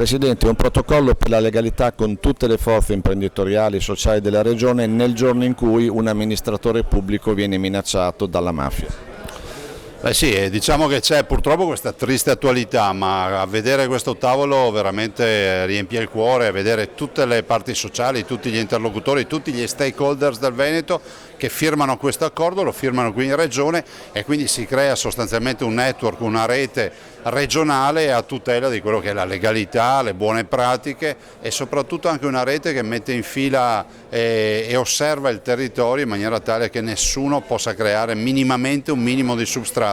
Presidente, un protocollo per la legalità con tutte le forze imprenditoriali e sociali della Regione nel giorno in cui un amministratore pubblico viene minacciato dalla mafia. Beh sì, diciamo che c'è purtroppo questa triste attualità, ma a vedere questo tavolo veramente riempie il cuore, a vedere tutte le parti sociali, tutti gli interlocutori, tutti gli stakeholders del Veneto che firmano questo accordo, lo firmano qui in Regione e quindi si crea sostanzialmente un network, una rete regionale a tutela di quello che è la legalità, le buone pratiche e soprattutto anche una rete che mette in fila e osserva il territorio in maniera tale che nessuno possa creare minimamente un minimo di substrato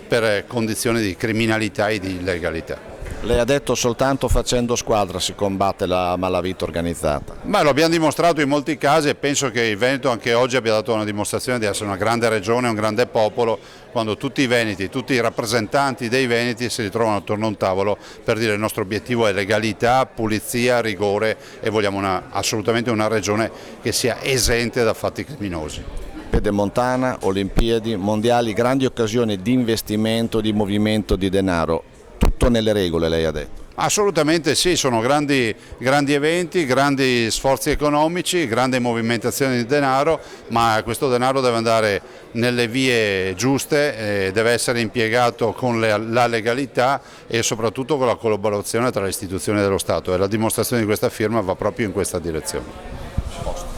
per condizioni di criminalità e di illegalità. Lei ha detto soltanto facendo squadra si combatte la malavita organizzata. Beh, lo abbiamo dimostrato in molti casi e penso che il Veneto anche oggi abbia dato una dimostrazione di essere una grande regione, un grande popolo, quando tutti i veneti, tutti i rappresentanti dei veneti si ritrovano attorno a un tavolo per dire il nostro obiettivo è legalità, pulizia, rigore e vogliamo assolutamente una regione che sia esente da fatti criminosi. Pedemontana, Olimpiadi, mondiali, grandi occasioni di investimento, di movimento di denaro, tutto nelle regole lei ha detto. Assolutamente sì, sono grandi eventi, grandi sforzi economici, grande movimentazione di denaro, ma questo denaro deve andare nelle vie giuste, deve essere impiegato con la legalità e soprattutto con la collaborazione tra le istituzioni dello Stato e la dimostrazione di questa firma va proprio in questa direzione.